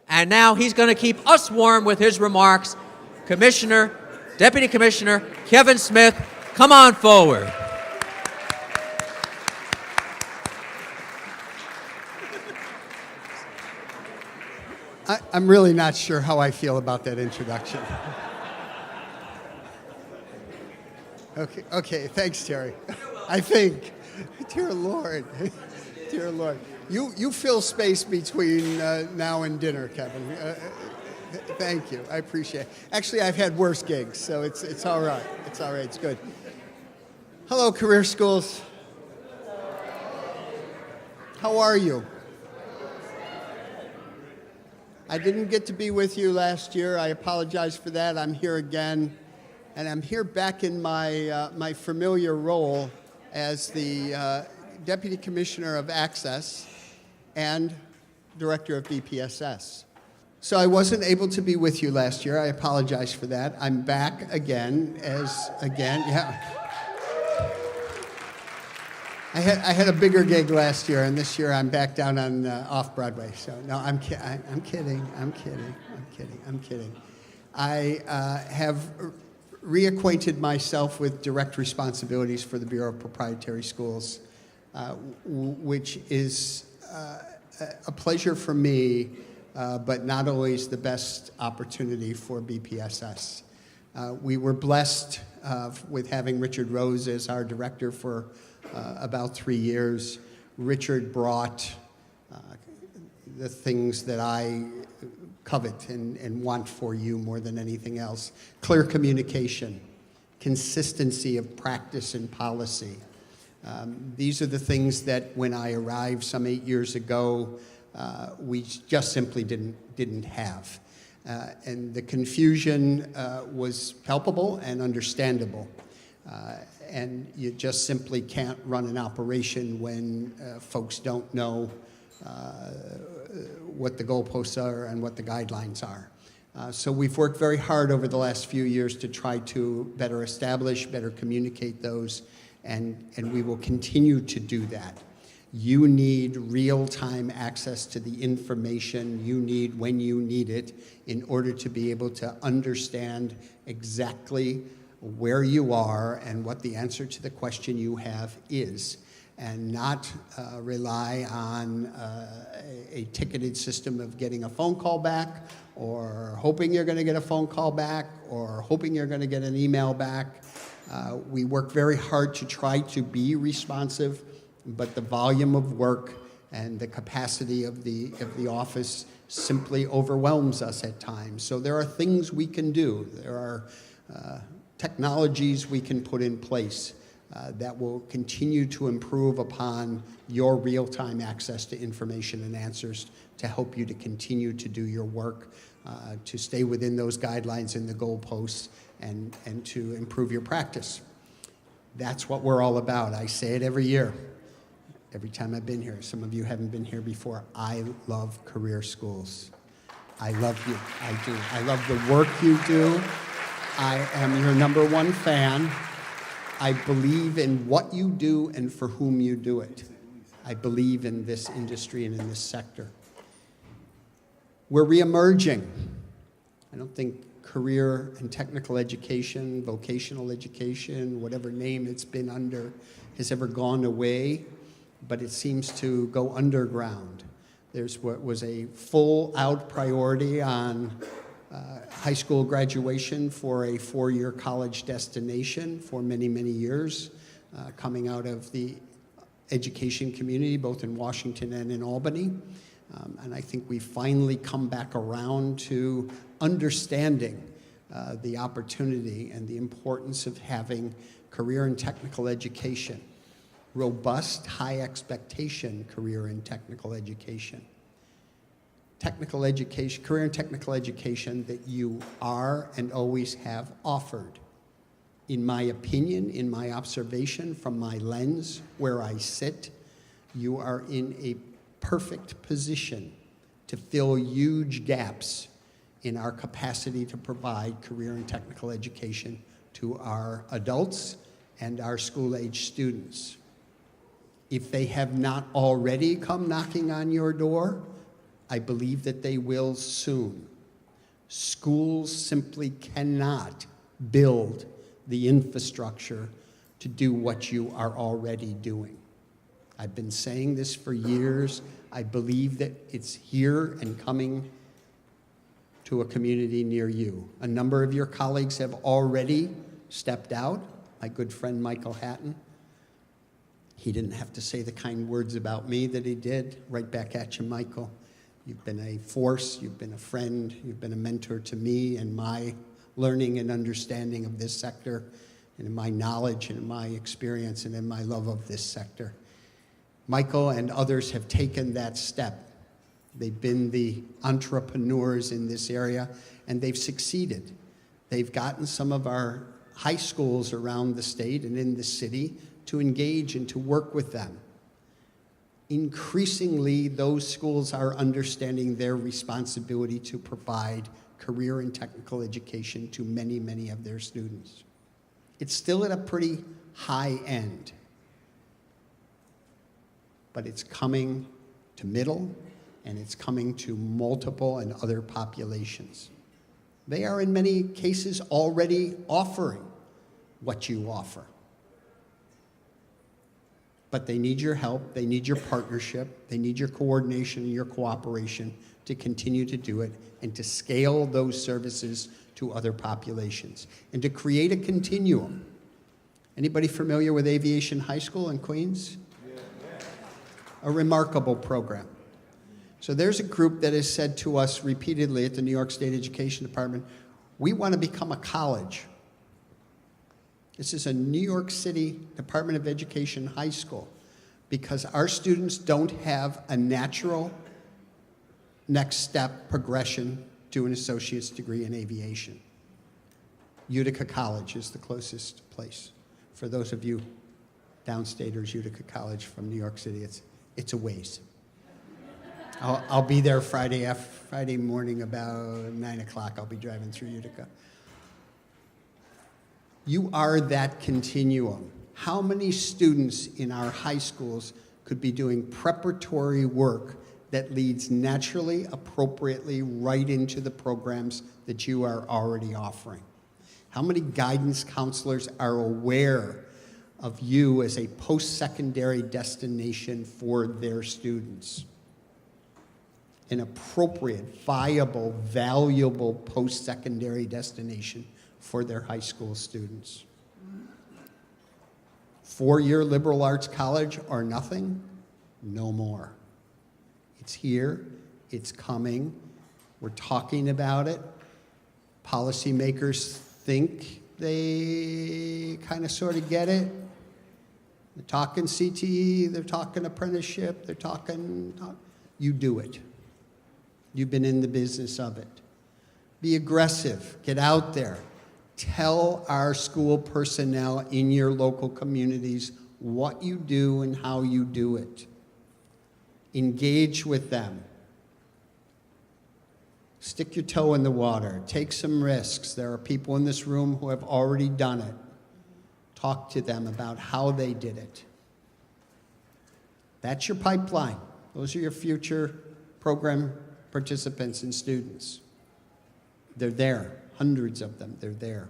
And now he's going to keep us warm with his remarks. Deputy Commissioner Kevin Smith, come on forward. I'm really not sure how I feel about that introduction. Okay, thanks, Terry. I think, dear Lord, dear Lord. You fill space between now and dinner, Kevin. Thank you, I appreciate it. Actually, I've had worse gigs, so it's all right. It's all right, it's good. Hello, Career Schools. How are you? I didn't get to be with you last year. I apologize for that. I'm here again, and I'm here back in my my familiar role as the Deputy Commissioner of Access and Director of BPSS. So I wasn't able to be with you last year. I apologize for that. I'm back again yeah. I had a bigger gig last year, and this year I'm back down on off Broadway. So no, I'm kidding. I have reacquainted myself with direct responsibilities for the Bureau of Proprietary Schools, which is a pleasure for me, but not always the best opportunity for BPSS. We were blessed with having Richard Rose as our director for about 3 years. Richard brought the things that I covet and want for you more than anything else. Clear communication, consistency of practice and policy. These are the things that when I arrived some 8 years ago, we just simply didn't have. And the confusion was palpable and understandable. And you just simply can't run an operation when folks don't know what the goalposts are and what the guidelines are. So we've worked very hard over the last few years to try to better establish, better communicate those, and we will continue to do that. You need real-time access to the information you need when you need it in order to be able to understand exactly where you are and what the answer to the question you have is, and not rely on a ticketed system of getting a phone call back, or hoping you're going to get a phone call back, or hoping you're going to get an email back. We work very hard to try to be responsive, but the volume of work and the capacity of the office simply overwhelms us at times. So there are things we can do. There are technologies we can put in place that will continue to improve upon your real-time access to information and answers to help you to continue to do your work, to stay within those guidelines and the goalposts, and to improve your practice. That's what we're all about. I say it every year, every time I've been here. Some of you haven't been here before. I love Career Schools. I love you. I do. I love the work you do. I am your #1 fan. I believe in what you do and for whom you do it. I believe in this industry and in this sector. We're reemerging. I don't think career and technical education, vocational education, whatever name it's been under, has ever gone away, but it seems to go underground. There's what was a full-out priority on high school graduation for a 4-year college destination for many, many years, coming out of the education community, both in Washington and in Albany. And I think we finally come back around to understanding the opportunity and the importance of having career and technical education, robust, high expectation career and technical education. Technical education, career and technical education that you are and always have offered. In my opinion, in my observation, from my lens, where I sit, you are in a perfect position to fill huge gaps in our capacity to provide career and technical education to our adults and our school-age students. If they have not already come knocking on your door, I believe that they will soon. Schools simply cannot build the infrastructure to do what you are already doing. I've been saying this for years. I believe that it's here and coming to a community near you. A number of your colleagues have already stepped out. My good friend Michael Hatton. He didn't have to say the kind words about me that he did. Right back at you, Michael. You've been a force, you've been a friend, you've been a mentor to me and my learning and understanding of this sector, and in my knowledge and in my experience and in my love of this sector. Michael and others have taken that step. They've been the entrepreneurs in this area, and they've succeeded. They've gotten some of our high schools around the state and in the city to engage and to work with them. Increasingly, those schools are understanding their responsibility to provide career and technical education to many, many of their students. It's still at a pretty high end, but it's coming to middle, and it's coming to multiple and other populations. They are in many cases already offering what you offer. But they need your help, they need your partnership, they need your coordination and your cooperation to continue to do it and to scale those services to other populations and to create a continuum. Anybody familiar with Aviation High School in Queens? A remarkable program. So there's a group that has said to us repeatedly at the New York State Education Department, we want to become a college. This is a New York City Department of Education high school because our students don't have a natural next step progression to an associate's degree in aviation. Utica College is the closest place. For those of you downstaters, Utica College from New York City, it's a ways. I'll be there Friday morning about 9 o'clock. I'll be driving through Utica. You are that continuum. How many students in our high schools could be doing preparatory work that leads naturally, appropriately, right into the programs that you are already offering? How many guidance counselors are aware of you as a post-secondary destination for their students? An appropriate, viable, valuable post-secondary destination for their high school students. Four-year liberal arts college or nothing? No more. It's here, it's coming, we're talking about it. Policymakers think they kind of sort of get it. They're talking CTE, they're talking apprenticeship, they're talking, you do it. You've been in the business of it. Be aggressive, get out there. Tell our school personnel in your local communities what you do and how you do it. Engage with them. Stick your toe in the water. Take some risks. There are people in this room who have already done it. Talk to them about how they did it. That's your pipeline. Those are your future program participants and students. They're there. Hundreds of them, they're there.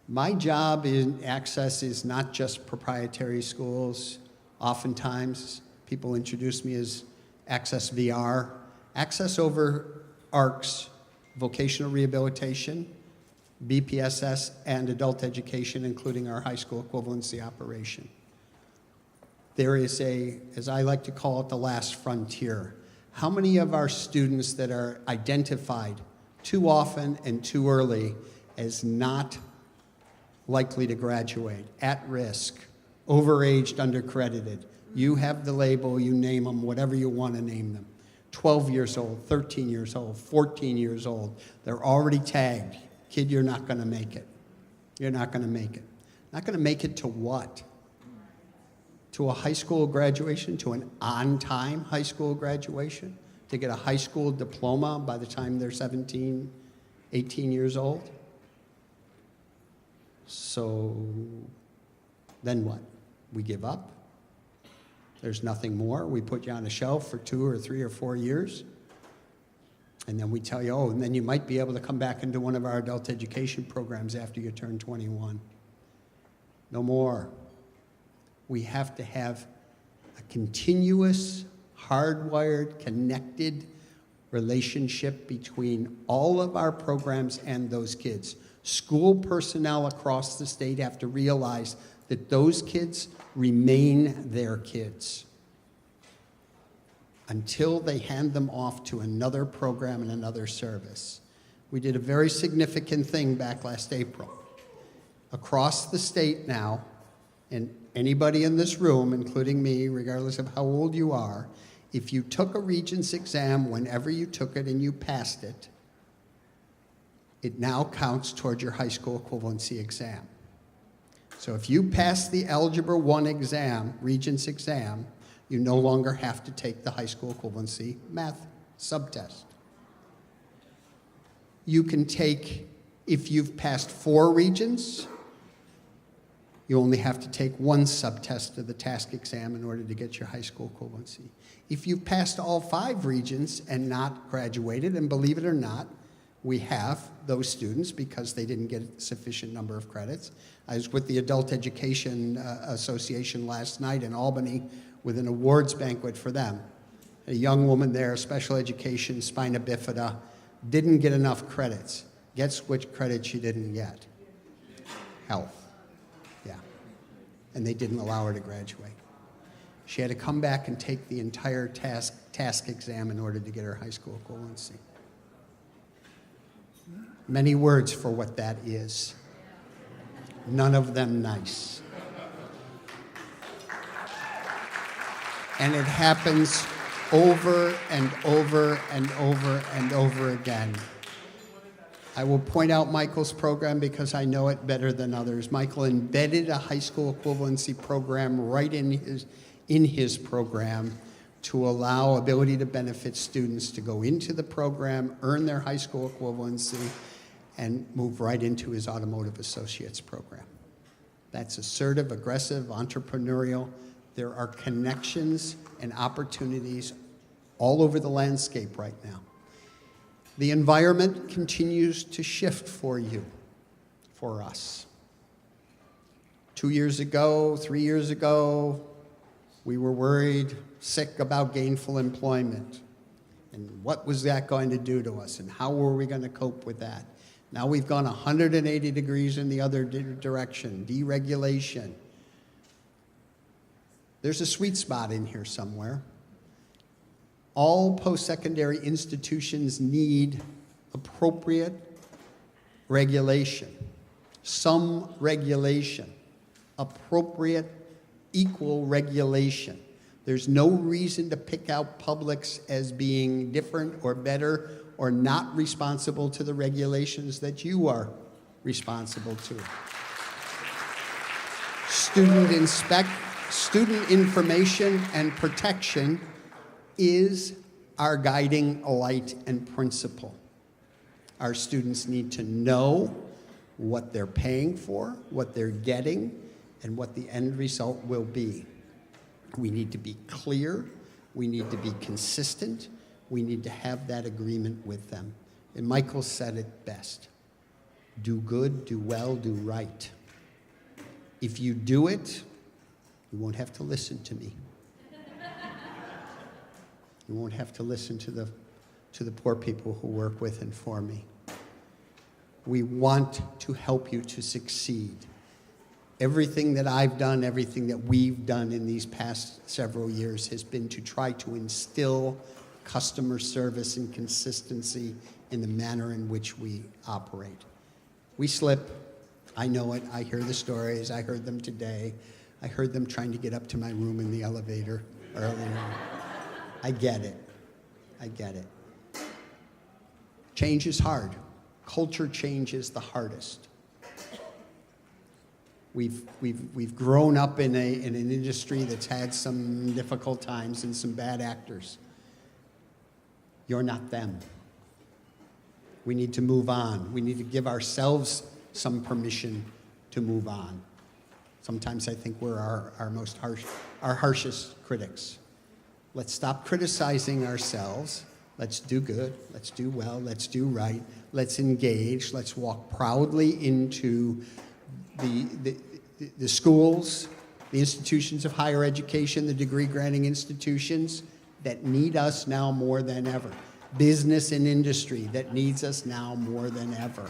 My job in Access is not just proprietary schools. Oftentimes, people introduce me as Access VR. Access overarches vocational rehabilitation, BPSS, and adult education, including our high school equivalency operation. There is as I like to call it, the last frontier. How many of our students that are identified too often and too early as not likely to graduate, at risk, overaged, undercredited? You have the label, you name them, whatever you want to name them. 12 years old, 13 years old, 14 years old. They're already tagged. Kid, you're not going to make it. You're not going to make it. Not going to make it to what? To a high school graduation, to an on-time high school graduation, to get a high school diploma by the time they're 17, 18 years old. So then what? We give up? There's nothing more. We put you on a shelf for 2 or 3 or 4 years. And then we tell you, oh, and then you might be able to come back into one of our adult education programs after you turn 21. No more. We have to have a continuous, hardwired, connected relationship between all of our programs and those kids. School personnel across the state have to realize that those kids remain their kids until they hand them off to another program and another service. We did a very significant thing back last April. Across the state now, and anybody in this room, including me, regardless of how old you are, if you took a Regents exam whenever you took it and you passed it, it now counts toward your high school equivalency exam. So if you pass the Algebra 1 exam, Regents exam, you no longer have to take the high school equivalency math subtest. You can take, if you've passed 4 Regents, you only have to take 1 subtest of the task exam in order to get your high school equivalency. If you've passed all 5 Regents and not graduated, and believe it or not, we have those students because they didn't get a sufficient number of credits. I was with the Adult Education Association last night in Albany with an awards banquet for them. A young woman there, special education, spina bifida, didn't get enough credits. Guess which credit she didn't get? Health. Yeah. And they didn't allow her to graduate. She had to come back and take the entire task exam in order to get her high school equivalency. Many words for what that is. None of them nice. And it happens over and over and over and over again. I will point out Michael's program because I know it better than others. Michael embedded a high school equivalency program right in his program to allow ability to benefit students to go into the program, earn their high school equivalency, and move right into his automotive associates program. That's assertive, aggressive, entrepreneurial. There are connections and opportunities all over the landscape right now. The environment continues to shift for you, for us. 2 years ago, 3 years ago, we were worried, sick about gainful employment. And what was that going to do to us? And how were we going to cope with that? Now we've gone 180 degrees in the other direction, deregulation. There's a sweet spot in here somewhere. All post-secondary institutions need appropriate regulation, some regulation, appropriate, equal regulation. There's no reason to pick out publics as being different or better or not responsible to the regulations that you are responsible to. Student information and protection is our guiding light and principle. Our students need to know what they're paying for, what they're getting, and what the end result will be. We need to be clear. We need to be consistent. We need to have that agreement with them. And Michael said it best. Do good, do well, do right. If you do it, you won't have to listen to me. You won't have to listen to the poor people who work with and for me. We want to help you to succeed. Everything that I've done, everything that we've done in these past several years has been to try to instill customer service and consistency in the manner in which we operate. We slip. I know it. I hear the stories. I heard them today. I heard them trying to get up to my room in the elevator earlier. I get it. I get it. Change is hard. Culture change is the hardest. We've grown up in an industry that's had some difficult times and some bad actors. You're not them. We need to move on. We need to give ourselves some permission to move on. Sometimes I think we're our harshest critics. Let's stop criticizing ourselves. Let's do good. Let's do well. Let's do right. Let's engage. Let's walk proudly into the schools, the institutions of higher education, the degree-granting institutions that need us now more than ever. Business and industry that needs us now more than ever.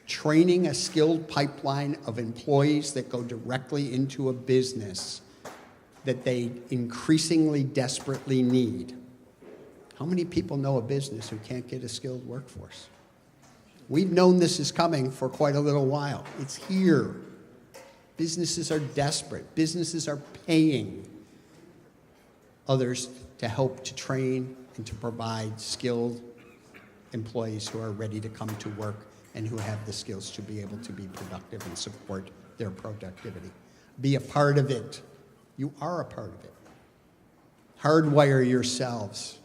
Training a skilled pipeline of employees that go directly into a business that they increasingly desperately need. How many people know a business who can't get a skilled workforce? We've known this is coming for quite a little while. It's here. Businesses are desperate. Businesses are paying others to help to train and to provide skilled employees who are ready to come to work and who have the skills to be able to be productive and support their productivity. Be a part of it. You are a part of it. Hardwire yourselves.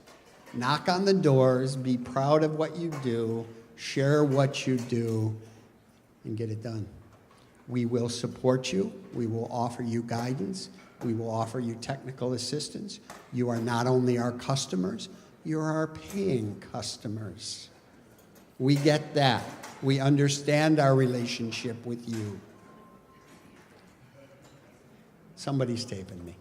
Knock on the doors, be proud of what you do, share what you do, and get it done. We will support you. We will offer you guidance. We will offer you technical assistance. You are not only our customers, you are our paying customers. We get that. We understand our relationship with you. Somebody's taping me.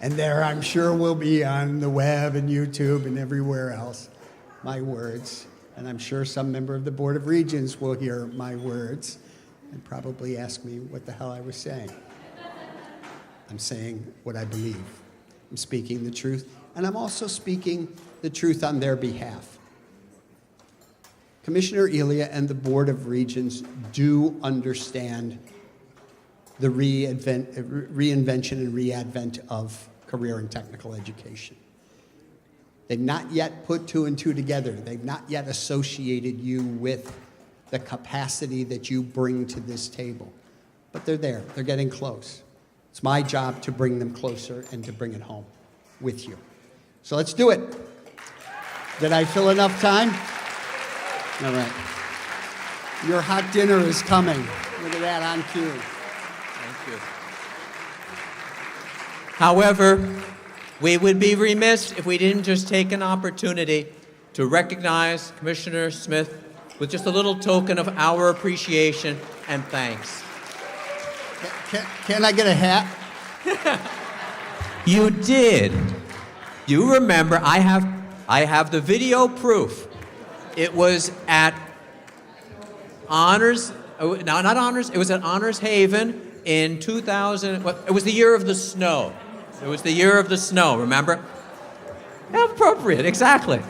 And there, I'm sure, will be on the web and YouTube and everywhere else, my words. And I'm sure some member of the Board of Regents will hear my words and probably ask me what the hell I was saying. I'm saying what I believe. I'm speaking the truth, and I'm also speaking the truth on their behalf. Commissioner Elia and the Board of Regents do understand the reinvention and readvent of career and technical education. They've not yet put two and two together. They've not yet associated you with the capacity that you bring to this table. But they're there. They're getting close. It's my job to bring them closer and to bring it home with you. So let's do it. Did I fill enough time? All right. Your hot dinner is coming. Look at that on cue. Thank you. However, we would be remiss if we didn't just take an opportunity to recognize Commissioner Smith with just a little token of our appreciation and thanks. Can I get a hat? You did. You remember, I have the video proof. It was at Honors, no, not Honors, it was at Honors Haven in 2000, it was the year of the snow. It was the year of the snow, remember? Appropriate, exactly.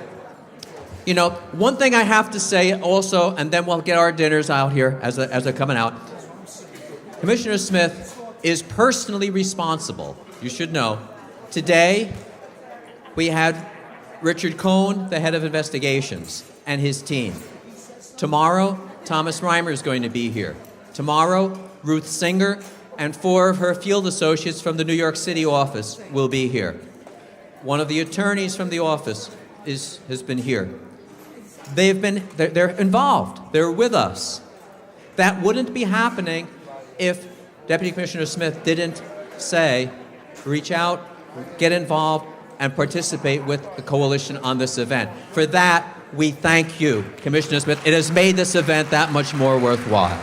You know, one thing I have to say also, and then we'll get our dinners out here as they're coming out. Commissioner Smith is personally responsible, you should know. Today, we had Richard Cohn, the head of investigations, and his team. Tomorrow, Thomas Reimer is going to be here. Tomorrow, Ruth Singer and 4 of her field associates from the New York City office will be here. One of the attorneys from the office has been here. They're involved. They're with us. That wouldn't be happening if Deputy Commissioner Smith didn't say, reach out, get involved, and participate with the coalition on this event. For that, we thank you, Commissioner Smith. It has made this event that much more worthwhile.